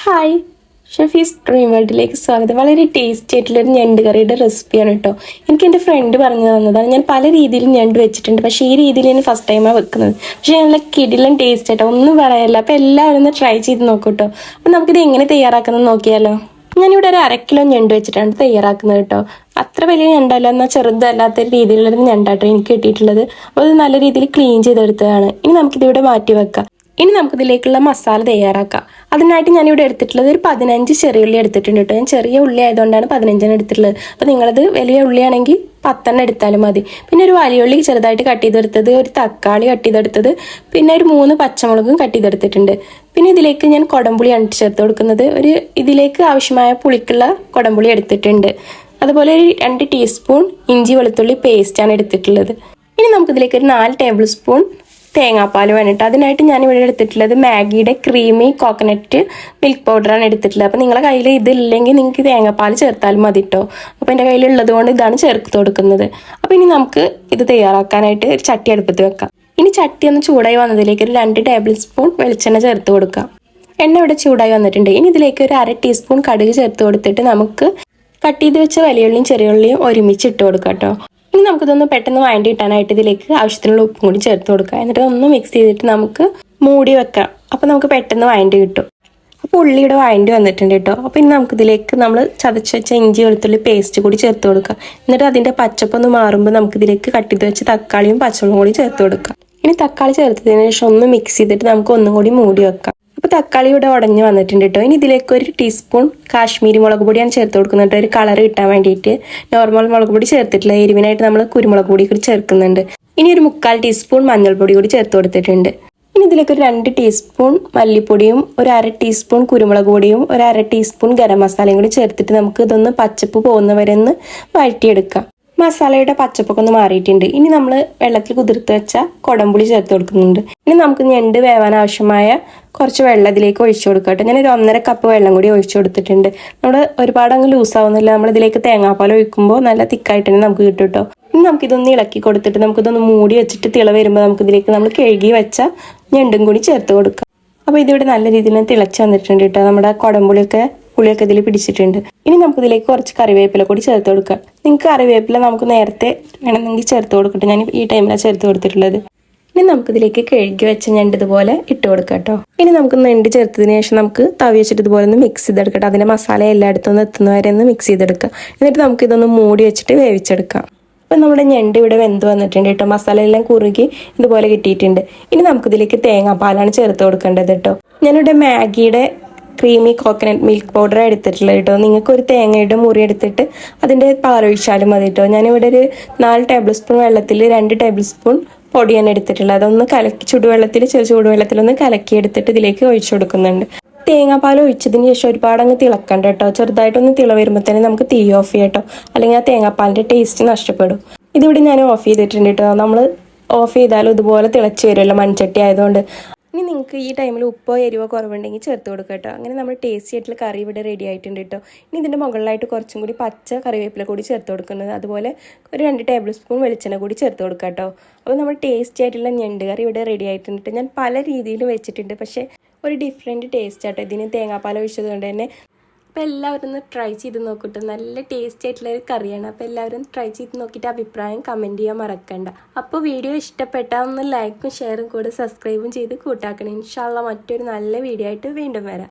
Hi, ഷെഫീസ് dream വേൾഡിലേക്ക് സ്വാഗതം. വളരെ ടേസ്റ്റി ആയിട്ടുള്ളൊരു ഞണ്ട് കറിയുടെ റെസിപ്പിയാണ് കേട്ടോ. എനിക്ക് എൻ്റെ ഫ്രണ്ട് പറഞ്ഞു തന്നതാണ്. ഞാൻ പല രീതിയിലും ഞണ്ട് വെച്ചിട്ടുണ്ട്, പക്ഷേ ഈ രീതിയിൽ ഞാൻ ഫസ്റ്റ് ടൈമാണ് വെക്കുന്നത്. പക്ഷേ നല്ല കിടിലൻ ടേസ്റ്റ് ആയിട്ടോ, ഒന്നും പറയാനില്ല. അപ്പോൾ എല്ലാവരും ഒന്ന് ട്രൈ ചെയ്ത് നോക്കൂ കേട്ടോ. അപ്പോൾ നമുക്കിത് എങ്ങനെ തയ്യാറാക്കുന്നത് നോക്കിയാലോ. ഞാനിവിടെ ഒരു 1/2 കിലോ ഞണ്ട് വെച്ചിട്ടാണ് തയ്യാറാക്കുന്നത് കേട്ടോ. അത്ര വലിയ ഞണ്ടല്ല, എന്നാൽ ചെറുതല്ലാത്ത രീതിയിലുള്ളൊരു ഞണ്ടാട്ടോ എനിക്ക് കിട്ടിയിട്ടുള്ളത്. അപ്പോൾ അത് നല്ല രീതിയിൽ ക്ലീൻ ചെയ്തെടുത്തതാണ്. ഇനി നമുക്കിതിവിടെ മാറ്റി വെക്കാം. ഇനി നമുക്കിതിലേക്കുള്ള മസാല തയ്യാറാക്കാം. അതിനായിട്ട് ഞാനിവിടെ എടുത്തിട്ടുള്ളത് ഒരു 15 ചെറിയ ഉള്ളി എടുത്തിട്ടുണ്ട് കേട്ടോ. ഞാൻ ചെറിയ ഉള്ളി ആയതുകൊണ്ടാണ് 15 എടുത്തിട്ടുള്ളത്. അപ്പോൾ നിങ്ങളത് വലിയ ഉള്ളിയാണെങ്കിൽ 10 എടുത്താലും മതി. പിന്നെ ഒരു വലിയ ഉള്ളി ചെറുതായിട്ട് കട്ട് ചെയ്തെടുത്തത്, ഒരു തക്കാളി കട്ട് ചെയ്തെടുത്തത്, പിന്നെ ഒരു 3 പച്ചമുളകും കട്ട് ചെയ്തെടുത്തിട്ടുണ്ട്. പിന്നെ ഇതിലേക്ക് ഞാൻ കുടംപുളിയാണ് ചേർത്ത് കൊടുക്കുന്നത്. ഇതിലേക്ക് ആവശ്യമായ പുളിക്കുള്ള കുടംപുളി എടുത്തിട്ടുണ്ട്. അതുപോലെ ഒരു 2 ടീസ്പൂൺ ഇഞ്ചി വെളുത്തുള്ളി പേസ്റ്റാണ് എടുത്തിട്ടുള്ളത്. ഇനി നമുക്കിതിലേക്ക് ഒരു 4 ടേബിൾ സ്പൂൺ തേങ്ങാപ്പാൽ വേണ്ടിയിട്ട്. അതിനായിട്ട് ഞാൻ ഇവിടെ എടുത്തിട്ടുള്ളത് മാഗിയുടെ ക്രീമി കോക്കനട്ട് മിൽക്ക് പൗഡറാണ് എടുത്തിട്ടുള്ളത്. അപ്പോൾ നിങ്ങളുടെ കയ്യിൽ ഇതില്ലെങ്കിൽ നിങ്ങൾക്ക് തേങ്ങാപ്പാൽ ചേർത്താലും മതി കേട്ടോ. അപ്പോൾ എൻ്റെ കയ്യിലുള്ളത് കൊണ്ട് ഇതാണ് ചേർത്ത് കൊടുക്കുന്നത്. അപ്പോൾ ഇനി നമുക്ക് ഇത് തയ്യാറാക്കാനായിട്ട് ഒരു ചട്ടി അടുപ്പത്ത് വെക്കാം. ഇനി ചട്ടി ഒന്ന് ചൂടായി വന്നതിലേക്ക് ഒരു 2 ടേബിൾ സ്പൂൺ വെളിച്ചെണ്ണ ചേർത്ത് കൊടുക്കാം. എണ്ണ ഇവിടെ ചൂടായി വന്നിട്ടുണ്ട്. ഇനി ഇതിലേക്ക് ഒരു 1/2 ടീസ്പൂൺ കടുക് ചേർത്ത് കൊടുത്തിട്ട് നമുക്ക് കട്ട് ചെയ്ത് വെച്ച വലിയ ഉള്ളിയും ചെറിയ ഉള്ളിയും ഒരുമിച്ച് ഇട്ട് കൊടുക്കാം കേട്ടോ. ഇനി നമുക്കിതൊന്ന് പെട്ടെന്ന് വഴണ്ടി കിട്ടാനായിട്ട് ഇതിലേക്ക് ആവശ്യത്തിനുള്ള ഉപ്പും കൂടി ചേർത്ത് കൊടുക്കാം. എന്നിട്ട് ഒന്ന് മിക്സ് ചെയ്തിട്ട് നമുക്ക് മൂടി വെക്കാം. അപ്പോൾ നമുക്ക് പെട്ടെന്ന് വഴണ്ടി കിട്ടും. അപ്പോൾ ഉള്ളിയുടെ വഴണ്ടി വന്നിട്ടുണ്ട് കേട്ടോ. അപ്പോൾ ഇനി നമുക്കിതിലേക്ക് നമ്മൾ ചതച്ച് വെച്ച ഇഞ്ചി വെളുത്തുള്ളി പേസ്റ്റ് കൂടി ചേർത്ത് കൊടുക്കാം. എന്നിട്ട് അതിൻ്റെ പച്ചപ്പൊന്ന് മാറുമ്പോൾ നമുക്കിതിലേക്ക് കട്ട് ചെയ്ത് വെച്ച തക്കാളിയും പച്ചമുളകും കൂടി ചേർത്ത് കൊടുക്കാം. ഇനി തക്കാളി ചേർത്തതിന് ശേഷം ഒന്ന് മിക്സ് ചെയ്തിട്ട് നമുക്ക് ഒന്നും കൂടി മൂടി വെക്കാം. അപ്പോൾ തക്കാളി ഇവിടെ ഉടഞ്ഞ് വന്നിട്ടുണ്ട് കേട്ടോ. ഇനി ഇതിലേക്ക് ഒരു ടീസ്പൂൺ കാശ്മീരി മുളക് പൊടിയാണ് ചേർത്ത് കൊടുക്കുന്നുണ്ട്, ഒരു കളർ കിട്ടാൻ വേണ്ടിയിട്ട്. നോർമൽ മുളക് പൊടി ചേർത്തിട്ടില്ല, എരിവിനായിട്ട് നമ്മൾ കുരുമുളക് പൊടി കൂടി ചേർക്കുന്നുണ്ട്. ഇനി ഒരു 1/4 ടീസ്പൂൺ മഞ്ഞൾപ്പൊടി കൂടി ചേർത്ത് കൊടുത്തിട്ടുണ്ട്. ഇനി ഇതിലേക്ക് ഒരു 2 ടീസ്പൂൺ മല്ലിപ്പൊടിയും ഒരു 1/2 ടീസ്പൂൺ കുരുമുളക് പൊടിയും ഒരു 1/2 ടീസ്പൂൺ ഗരം മസാലയും കൂടി ചേർത്തിട്ട് നമുക്ക് ഇതൊന്ന് പച്ചപ്പ് പോകുന്നവരെ ഒന്ന് വഴറ്റിയെടുക്കാം. മസാലയുടെ പച്ചപ്പൊക്കെ ഒന്ന് മാറിയിട്ടുണ്ട്. ഇനി നമ്മൾ വെള്ളത്തിൽ കുതിർത്ത് വെച്ച കുടംപുളി ചേർത്ത് കൊടുക്കുന്നുണ്ട്. ഇനി നമുക്ക് ഞണ്ട് വേവാൻ ആവശ്യമായ കുറച്ച് വെള്ളം ഇതിലേക്ക് ഒഴിച്ചു കൊടുക്കട്ടെ. ഞാനൊരു 1.5 കപ്പ് വെള്ളം കൂടി ഒഴിച്ചു കൊടുത്തിട്ടുണ്ട്. നമ്മൾ ഒരുപാട് അങ്ങ് ലൂസാവുന്നില്ല. നമ്മളിതിലേക്ക് തേങ്ങാപ്പാൽ ഒഴിക്കുമ്പോൾ നല്ല തിക്കായിട്ട് തന്നെ നമുക്ക് കിട്ടും കേട്ടോ. ഇനി നമുക്കിതൊന്ന് ഇളക്കി കൊടുത്തിട്ട് നമുക്കിതൊന്ന് മൂടി വെച്ചിട്ട് തിള വരുമ്പോൾ നമുക്കിതിലേക്ക് നമ്മൾ കഴുകി വെച്ച ഞണ്ടും കൂടി ചേർത്ത് കൊടുക്കാം. അപ്പോൾ ഇതിവിടെ നല്ല രീതിയിൽ തിളച്ച് വന്നിട്ടുണ്ട് കേട്ടോ. നമ്മുടെ കുടംപുളിയൊക്കെ ഇതിൽ പിടിച്ചിട്ടുണ്ട്. ഇനി നമുക്കിതിലേക്ക് കുറച്ച് കറിവേപ്പില കൂടി ചേർത്ത് കൊടുക്കാം. നിങ്ങൾക്ക് കറിവേപ്പില നമുക്ക് നേരത്തെ വേണമെങ്കിൽ ചേർത്ത് കൊടുക്കട്ടെ. ഞാൻ ഈ ടൈമിലാണ് ചേർത്ത് കൊടുത്തിട്ടുള്ളത്. ഇനി നമുക്കിതിലേക്ക് കഴുകി വെച്ച ഞണ്ട് ഇതുപോലെ ഇട്ട് കൊടുക്കാം കേട്ടോ. ഇനി നമുക്ക് ഞണ്ട് ചേർത്തതിന് ശേഷം നമുക്ക് തവി വെച്ചിട്ട് ഇതുപോലെ ഒന്ന് മിക്സ് ചെയ്തെടുക്കട്ടെ. അതിൻ്റെ മസാല എല്ലായിടത്തും ഒന്ന് എത്തുന്നവരെ ഒന്ന് മിക്സ് ചെയ്തെടുക്കാം. എന്നിട്ട് നമുക്ക് ഇതൊന്ന് മൂടി വെച്ചിട്ട് വേവിച്ചെടുക്കാം. അപ്പം നമ്മുടെ ഞണ്ട് ഇവിടെ വെന്ത് വന്നിട്ടുണ്ട് കേട്ടോ. മസാല എല്ലാം കുറുകി ഇതുപോലെ കിട്ടിയിട്ടുണ്ട്. ഇനി നമുക്കിതിലേക്ക് തേങ്ങാപ്പാലാണ് ചേർത്ത് കൊടുക്കേണ്ടത് കേട്ടോ. ഞാനിവിടെ മാഗിയുടെ ക്രീമി കോക്കനട്ട് മിൽക്ക് പൗഡർ എടുത്തിട്ടുള്ളത് കേട്ടോ. നിങ്ങൾക്ക് ഒരു തേങ്ങയുടെ മുറി എടുത്തിട്ട് അതിൻ്റെ പാലൊഴിച്ചാലും മതി കേട്ടോ. ഞാനിവിടെ ഒരു 4 ടേബിൾ സ്പൂൺ വെള്ളത്തിൽ 2 ടേബിൾ സ്പൂൺ പൊടിയാണ് എടുത്തിട്ടുള്ളത്. അതൊന്ന് കലക്കി ചൂടുവെള്ളത്തിലൊന്ന് കലക്കി എടുത്തിട്ട് ഇതിലേക്ക് ഒഴിച്ചു കൊടുക്കുന്നുണ്ട്. തേങ്ങാപ്പാൽ ഒഴിച്ചതിന് ശേഷം ഒരുപാട് അങ്ങ് തിളക്കണ്ട കേട്ടോ. ചെറുതായിട്ടൊന്ന് തിള വരുമ്പോൾ തന്നെ നമുക്ക് തീ ഓഫ് ചെയ്യാം കേട്ടോ. അല്ലെങ്കിൽ ആ തേങ്ങാപ്പാലിൻ്റെ ടേസ്റ്റ് നഷ്ടപ്പെടും. ഇതിവിടെ ഞാൻ ഓഫ് ചെയ്തിട്ടുണ്ട് കേട്ടോ. നമ്മൾ ഓഫ് ചെയ്താലും ഇതുപോലെ തിളച്ച് വരുമല്ലോ, മൺചട്ടി ആയതുകൊണ്ട്. ഇനി നിങ്ങൾക്ക് ഈ ടൈമിൽ ഉപ്പോ എരിവോ കുറവുണ്ടെങ്കിൽ ചേർത്ത് കൊടുക്കുക കേട്ടോ. അങ്ങനെ നമ്മൾ ടേസ്റ്റി ആയിട്ടുള്ള കറി ഇവിടെ റെഡി ആയിട്ടുണ്ട് കേട്ടോ. ഇനി ഇതിൻ്റെ മുകളിലായിട്ട് കുറച്ചും കൂടി പച്ച കറിവേപ്പില കൂടി ചേർത്ത് കൊടുക്കുന്നത്. അതുപോലെ ഒരു 2 ടേബിൾ സ്പൂൺ വെളിച്ചെണ്ണ കൂടി ചേർത്ത് കൊടുക്കുക കേട്ടോ. അപ്പോൾ നമ്മൾ ടേസ്റ്റി ആയിട്ടുള്ള ഞണ്ട് കറി ഇവിടെ റെഡി ആയിട്ടുണ്ട്. ഞാൻ പല രീതിയിൽ വെച്ചിട്ടുണ്ട്, പക്ഷേ ഒരു ഡിഫറെൻറ്റ് ടേസ്റ്റ് ആട്ടോ ഇതിന് തേങ്ങാപ്പാൽ ഒഴിച്ചത് കൊണ്ട് തന്നെ. അപ്പോൾ എല്ലാവരും ഒന്ന് ട്രൈ ചെയ്ത് നോക്കിയിട്ട് നല്ല ടേസ്റ്റി ആയിട്ടുള്ള ഒരു കറിയാണ്. അപ്പോൾ എല്ലാവരും ട്രൈ ചെയ്ത് നോക്കിയിട്ട് അഭിപ്രായം കമൻറ്റ് ചെയ്യാൻ മറക്കണ്ട. അപ്പോൾ വീഡിയോ ഇഷ്ടപ്പെട്ടാൽ ഒന്ന് ലൈക്കും ഷെയറും കൂടെ സബ്സ്ക്രൈബും ചെയ്ത് കൂട്ടാക്കണം. ഇൻഷാ അള്ളാ മറ്റൊരു നല്ല വീഡിയോ ആയിട്ട് വീണ്ടും വരാം.